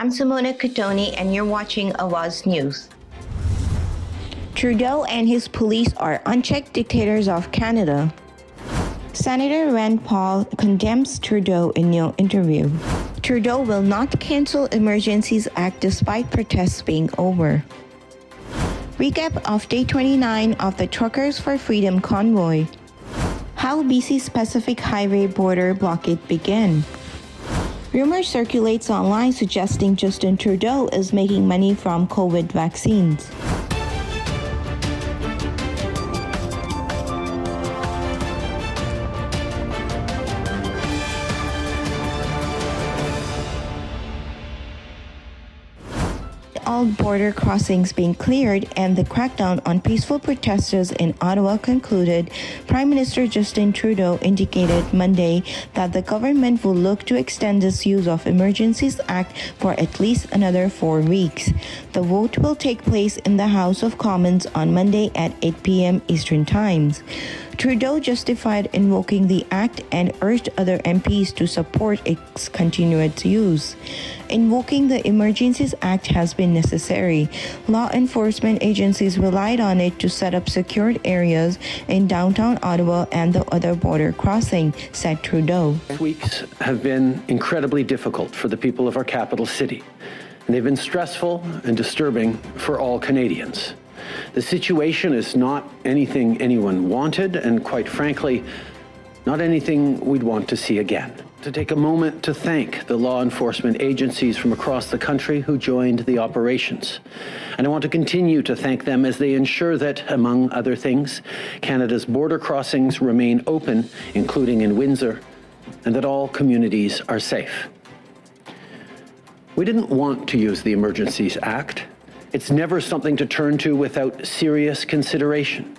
I'm Simona Cotoni, and you're watching Awaz News. Trudeau and his police are unchecked dictators of Canada. Senator Rand Paul condemns Trudeau in new interview. Trudeau will not cancel Emergencies Act despite protests being over. Recap of Day 29 of the Truckers for Freedom convoy. How BC's Pacific Highway border blockade began. Rumor circulates online suggesting Justin Trudeau is making money from COVID vaccines. All border crossings being cleared and the crackdown on peaceful protesters in Ottawa concluded, Prime Minister Justin Trudeau indicated Monday that the government will look to extend this use of Emergencies Act for at least another 4 weeks. The vote will take place in the House of Commons on Monday at 8 p.m. Eastern Times. Trudeau justified invoking the act and urged other MPs to support its continued use. Invoking the Emergencies Act has been necessary. Law enforcement agencies relied on it to set up secured areas in downtown Ottawa and the other border crossing, said Trudeau. Weeks have been incredibly difficult for the people of our capital city, and they've been stressful and disturbing for all Canadians. The situation is not anything anyone wanted, and quite frankly, not anything we'd want to see again. To take a moment to thank the law enforcement agencies from across the country who joined the operations. And I want to continue to thank them as they ensure that, among other things, Canada's border crossings remain open, including in Windsor, and that all communities are safe. We didn't want to use the Emergencies Act. It's never something to turn to without serious consideration.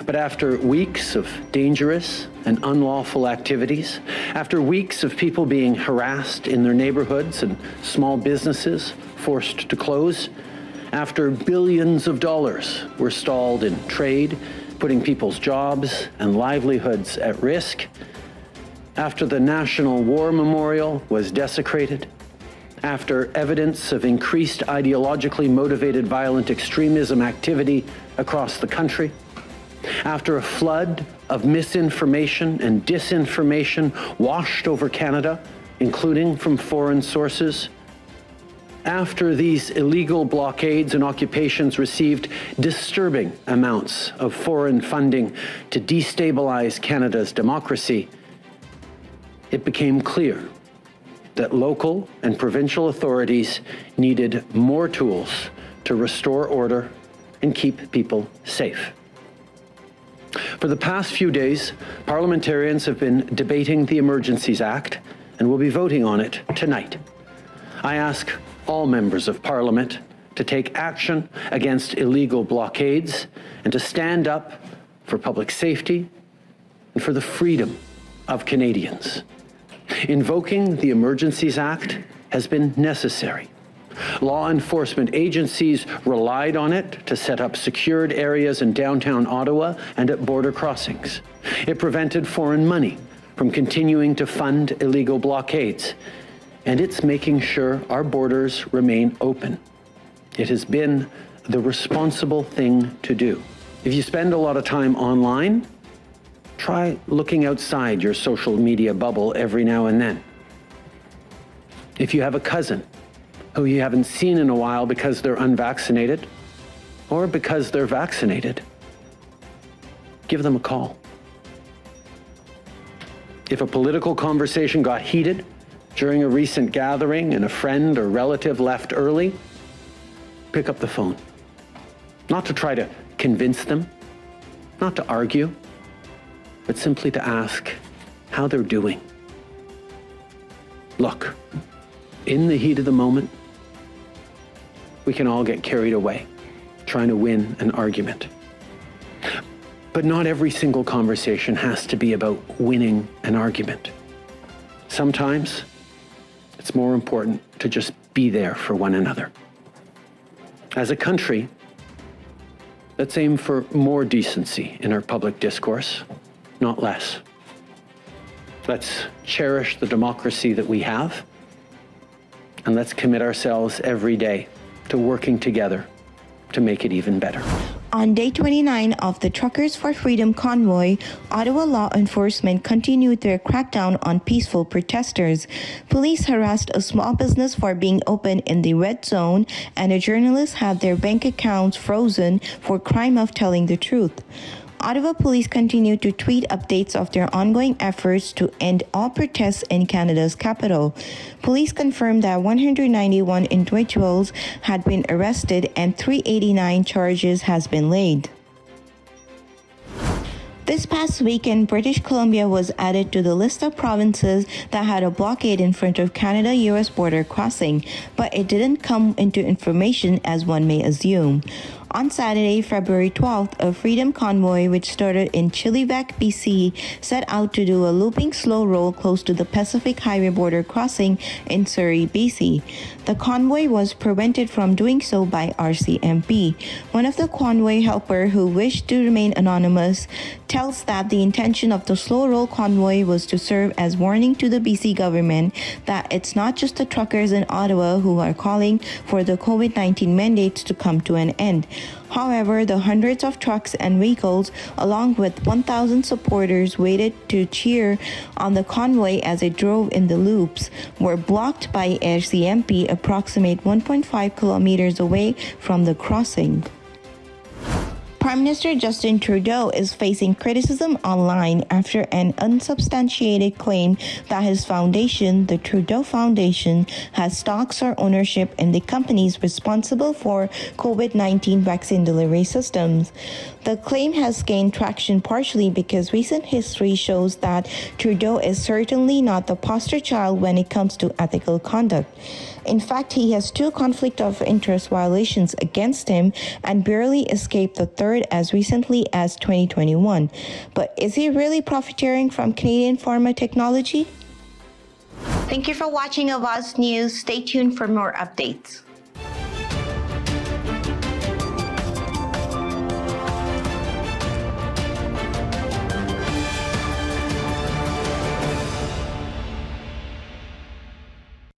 But after weeks of dangerous and unlawful activities, after weeks of people being harassed in their neighborhoods and small businesses forced to close, after billions of dollars were stalled in trade, putting people's jobs and livelihoods at risk, after the National War Memorial was desecrated, after evidence of increased ideologically motivated violent extremism activity across the country, after a flood of misinformation and disinformation washed over Canada, including from foreign sources, after these illegal blockades and occupations received disturbing amounts of foreign funding to destabilize Canada's democracy, it became clear that local and provincial authorities needed more tools to restore order and keep people safe. For the past few days, parliamentarians have been debating the Emergencies Act and will be voting on it tonight. I ask all members of Parliament to take action against illegal blockades and to stand up for public safety and for the freedom of Canadians. Invoking the Emergencies Act has been necessary. Law enforcement agencies relied on it to set up secured areas in downtown Ottawa and at border crossings. It prevented foreign money from continuing to fund illegal blockades, and it's making sure our borders remain open. It has been the responsible thing to do. If you spend a lot of time online, try looking outside your social media bubble every now and then. If you have a cousin who you haven't seen in a while because they're unvaccinated or because they're vaccinated, give them a call. If a political conversation got heated during a recent gathering and a friend or relative left early, pick up the phone. Not to try to convince them, not to argue, but simply to ask how they're doing. Look, in the heat of the moment, we can all get carried away trying to win an argument. But not every single conversation has to be about winning an argument. Sometimes it's more important to just be there for one another. As a country, let's aim for more decency in our public discourse, not less. Let's cherish the democracy that we have, and let's commit ourselves every day to working together to make it even better. On day 29 of the Truckers for Freedom convoy, Ottawa law enforcement continued their crackdown on peaceful protesters. Police harassed a small business for being open in the red zone, and a journalist had their bank accounts frozen for crime of telling the truth. Ottawa police continue to tweet updates of their ongoing efforts to end all protests in Canada's capital. Police confirmed that 191 individuals had been arrested and 389 charges has been laid. This past weekend, British Columbia was added to the list of provinces that had a blockade in front of Canada-US border crossing, but it didn't come into information as one may assume. On Saturday, February 12th, a Freedom Convoy, which started in Chilliwack, BC, set out to do a looping slow roll close to the Pacific Highway border crossing in Surrey, BC. The convoy was prevented from doing so by RCMP. One of the convoy helper, who wished to remain anonymous, tells that the intention of the slow roll convoy was to serve as warning to the BC government that it's not just the truckers in Ottawa who are calling for the COVID-19 mandates to come to an end. However, the hundreds of trucks and vehicles, along with 1,000 supporters waited to cheer on the convoy as it drove in the loops, were blocked by RCMP approximate 1.5 kilometers away from the crossing. Prime Minister Justin Trudeau is facing criticism online after an unsubstantiated claim that his foundation, the Trudeau Foundation, has stocks or ownership in the companies responsible for COVID-19 vaccine delivery systems. The claim has gained traction partially because recent history shows that Trudeau is certainly not the poster child when it comes to ethical conduct. In fact, he has 2 conflict of interest violations against him and barely escaped the third as recently as 2021. But is he really profiteering from Canadian pharma technology? Thank you for watching Awaz News. Stay tuned for more updates.